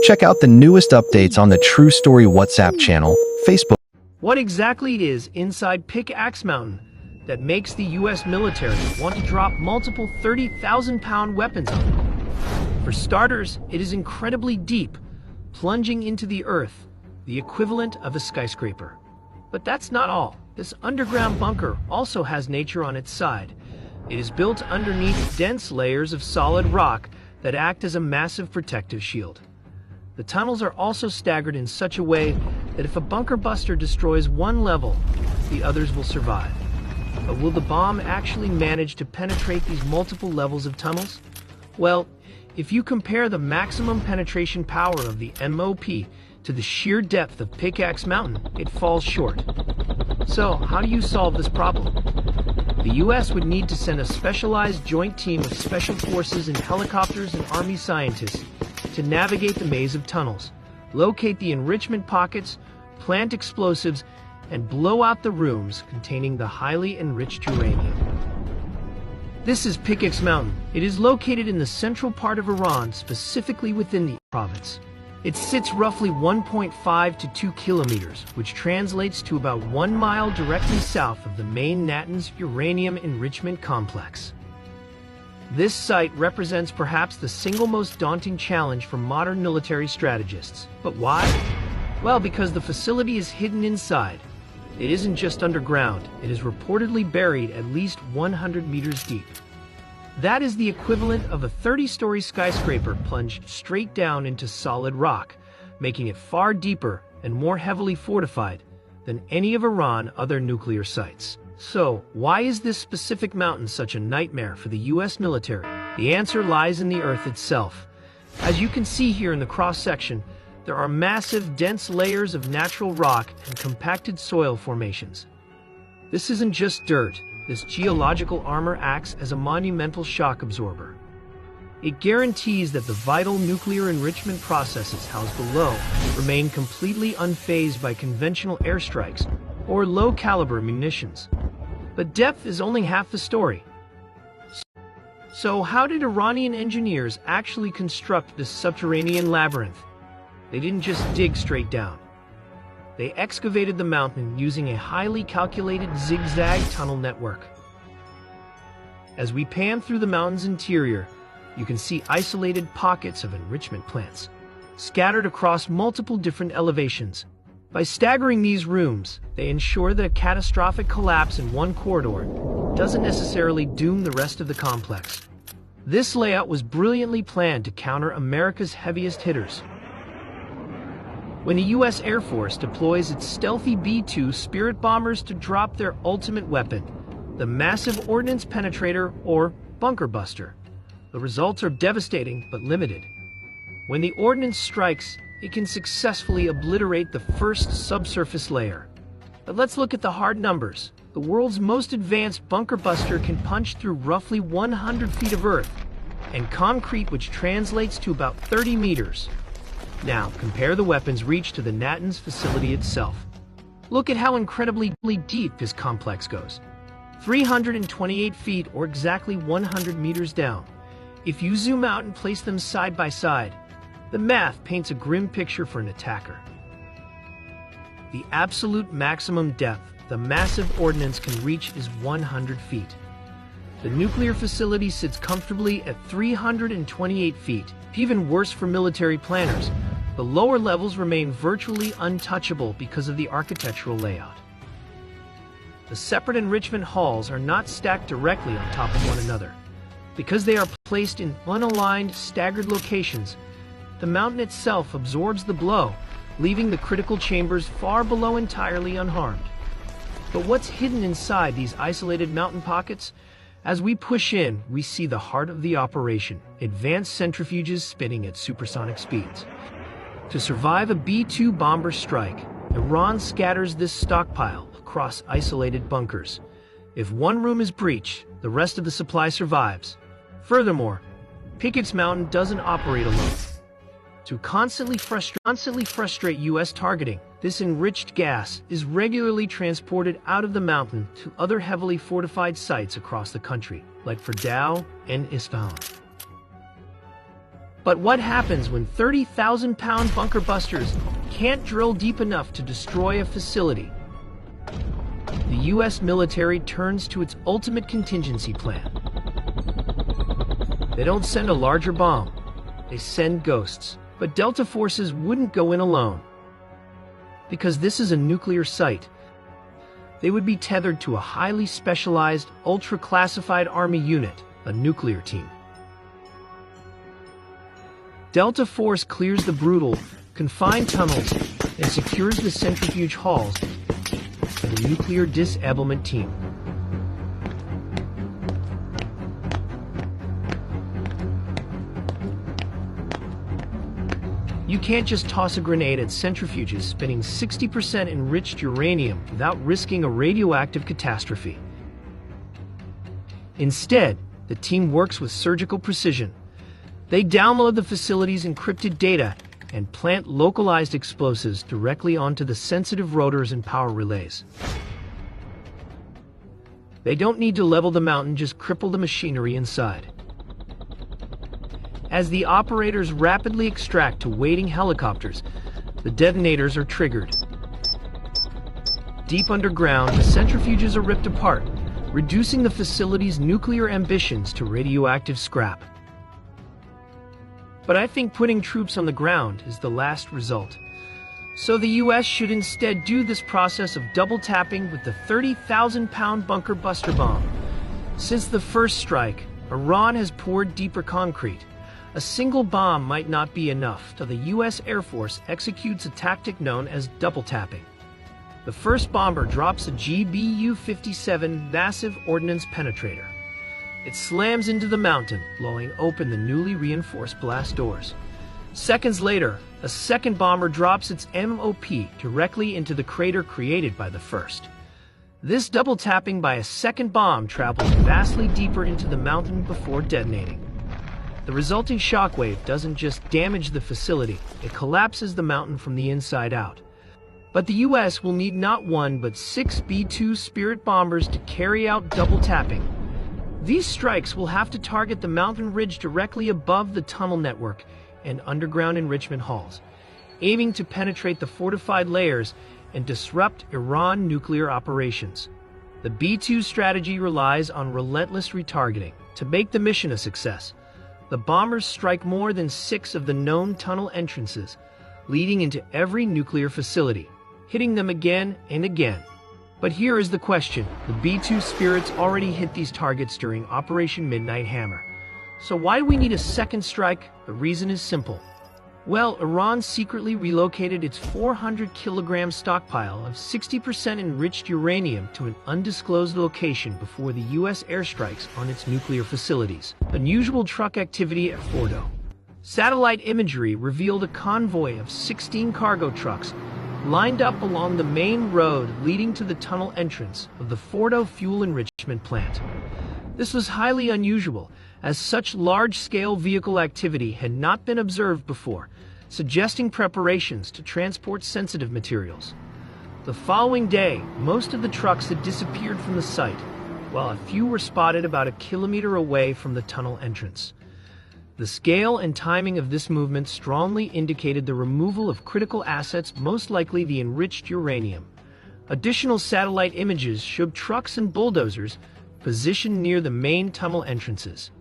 Check out the newest updates on the True Story WhatsApp channel, Facebook. What exactly it is inside Pickaxe Mountain that makes the US military want to drop multiple 30,000-pound weapons on it? For starters, it is incredibly deep, plunging into the earth, the equivalent of a skyscraper. But that's not all. This underground bunker also has nature on its side. It is built underneath dense layers of solid rock that act as a massive protective shield. The tunnels are also staggered in such a way that if a bunker buster destroys one level, the others will survive. But will the bomb actually manage to penetrate these multiple levels of tunnels? Well, if you compare the maximum penetration power of the MOP to the sheer depth of Pickaxe Mountain, it falls short. So, how do you solve this problem? The US would need to send a specialized joint team of special forces and helicopters and army scientists to navigate the maze of tunnels, locate the enrichment pockets, plant explosives, and blow out the rooms containing the highly enriched uranium. This is Pickaxe Mountain. It is located in the central part of Iran, specifically within the province. It sits roughly 1.5 to 2 kilometers, which translates to about 1 mile directly south of the main Natanz uranium enrichment complex. This site represents perhaps the single most daunting challenge for modern military strategists. But why? Well, because the facility is hidden inside. It isn't just underground, it is reportedly buried at least 100 meters deep. That is the equivalent of a 30-story skyscraper plunged straight down into solid rock, making it far deeper and more heavily fortified than any of Iran's other nuclear sites. So, why is this specific mountain such a nightmare for the US military? The answer lies in the earth itself. As you can see here in the cross-section, there are massive, dense layers of natural rock and compacted soil formations. This isn't just dirt. This geological armor acts as a monumental shock absorber. It guarantees that the vital nuclear enrichment processes housed below remain completely unfazed by conventional airstrikes or low-caliber munitions. But depth is only half the story. So how did Iranian engineers actually construct this subterranean labyrinth? They didn't just dig straight down. They excavated the mountain using a highly calculated zigzag tunnel network. As we pan through the mountain's interior, you can see isolated pockets of enrichment plants, scattered across multiple different elevations. By staggering these rooms, they ensure that a catastrophic collapse in one corridor doesn't necessarily doom the rest of the complex. This layout was brilliantly planned to counter America's heaviest hitters. When the US Air Force deploys its stealthy B-2 Spirit bombers to drop their ultimate weapon, the Massive Ordnance Penetrator or Bunker Buster, the results are devastating but limited. When the ordnance strikes, it can successfully obliterate the first subsurface layer. But let's look at the hard numbers. The world's most advanced bunker buster can punch through roughly 100 feet of earth and concrete, which translates to about 30 meters. Now, compare the weapon's reach to the Natanz facility itself. Look at how incredibly deep this complex goes. 328 feet, or exactly 100 meters down. If you zoom out and place them side by side, the math paints a grim picture for an attacker. The absolute maximum depth the massive ordnance can reach is 100 feet. The nuclear facility sits comfortably at 328 feet. Even worse for military planners, the lower levels remain virtually untouchable because of the architectural layout. The separate enrichment halls are not stacked directly on top of one another. Because they are placed in unaligned, staggered locations, the mountain itself absorbs the blow, leaving the critical chambers far below entirely unharmed. But what's hidden inside these isolated mountain pockets? As we push in, we see the heart of the operation, advanced centrifuges spinning at supersonic speeds. To survive a B-2 bomber strike, Iran scatters this stockpile across isolated bunkers. If one room is breached, the rest of the supply survives. Furthermore, Pickaxe Mountain doesn't operate alone. To constantly frustrate U.S. targeting, this enriched gas is regularly transported out of the mountain to other heavily fortified sites across the country, like Fordow and Isfahan. But what happens when 30,000-pound bunker busters can't drill deep enough to destroy a facility? The U.S. military turns to its ultimate contingency plan. They don't send a larger bomb, they send ghosts. But Delta forces wouldn't go in alone. Because this is a nuclear site, they would be tethered to a highly specialized, ultra-classified Army unit, a nuclear team. Delta Force clears the brutal, confined tunnels and secures the centrifuge halls for the nuclear disablement team. You can't just toss a grenade at centrifuges spinning 60% enriched uranium without risking a radioactive catastrophe. Instead, the team works with surgical precision. They download the facility's encrypted data and plant localized explosives directly onto the sensitive rotors and power relays. They don't need to level the mountain, just cripple the machinery inside. As the operators rapidly extract to waiting helicopters, the detonators are triggered. Deep underground, the centrifuges are ripped apart, reducing the facility's nuclear ambitions to radioactive scrap. But I think putting troops on the ground is the last result. So the U.S. should instead do this process of double tapping with the 30,000-pound bunker buster bomb. Since the first strike, Iran has poured deeper concrete. A single bomb might not be enough, so the U.S. Air Force executes a tactic known as double tapping. The first bomber drops a GBU-57 massive ordnance penetrator. It slams into the mountain, blowing open the newly reinforced blast doors. Seconds later, a second bomber drops its MOP directly into the crater created by the first. This double tapping by a second bomb travels vastly deeper into the mountain before detonating. The resulting shockwave doesn't just damage the facility, it collapses the mountain from the inside out. But the U.S. will need not one but 6 B-2 Spirit bombers to carry out double tapping. These strikes will have to target the mountain ridge directly above the tunnel network and underground enrichment halls, aiming to penetrate the fortified layers and disrupt Iran nuclear operations. The B-2 strategy relies on relentless retargeting. To make the mission a success, the bombers strike more than 6 of the known tunnel entrances, leading into every nuclear facility, hitting them again and again. But here is the question. The B-2 Spirits already hit these targets during Operation Midnight Hammer. So why do we need a second strike? The reason is simple. Well, Iran secretly relocated its 400-kilogram stockpile of 60% enriched uranium to an undisclosed location before the U.S. airstrikes on its nuclear facilities. Unusual truck activity at Fordo. Satellite imagery revealed a convoy of 16 cargo trucks lined up along the main road leading to the tunnel entrance of the Fordo fuel enrichment plant. This was highly unusual, as such large-scale vehicle activity had not been observed before, suggesting preparations to transport sensitive materials. The following day, most of the trucks had disappeared from the site, while a few were spotted about a kilometer away from the tunnel entrance. The scale and timing of this movement strongly indicated the removal of critical assets, most likely the enriched uranium. Additional satellite images showed trucks and bulldozers positioned near the main tunnel entrances.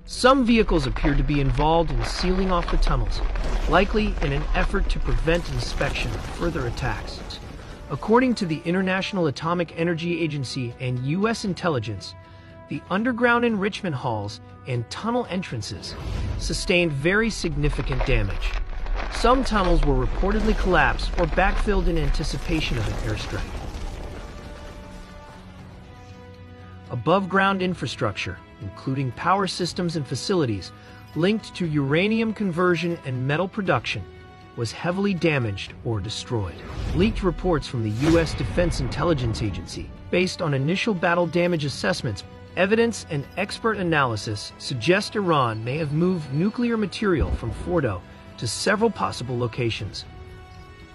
Some vehicles appeared to be involved in sealing off the tunnels, likely in an effort to prevent inspection of further attacks. According to the International Atomic Energy Agency and U.S. intelligence, the underground enrichment halls and tunnel entrances sustained very significant damage. Some tunnels were reportedly collapsed or backfilled in anticipation of an airstrike. Above-ground infrastructure, including power systems and facilities linked to uranium conversion and metal production, was heavily damaged or destroyed. Leaked reports from the U.S. Defense Intelligence Agency, based on initial battle damage assessments, evidence and expert analysis suggest Iran may have moved nuclear material from Fordo to several possible locations.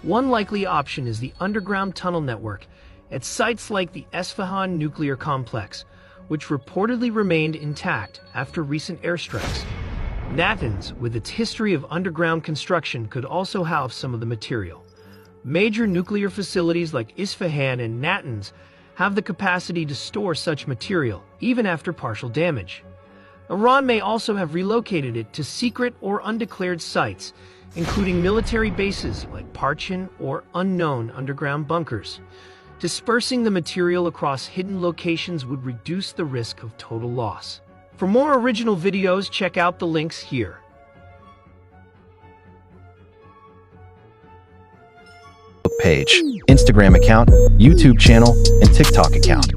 One likely option is the underground tunnel network at sites like the Esfahan nuclear complex, which reportedly remained intact after recent airstrikes. Natanz, with its history of underground construction, could also have some of the material. Major nuclear facilities like Isfahan and Natanz have the capacity to store such material, even after partial damage. Iran may also have relocated it to secret or undeclared sites, including military bases like Parchin or unknown underground bunkers. Dispersing the material across hidden locations would reduce the risk of total loss. For more original videos, check out the links here. Page, Instagram account, YouTube channel, and TikTok account.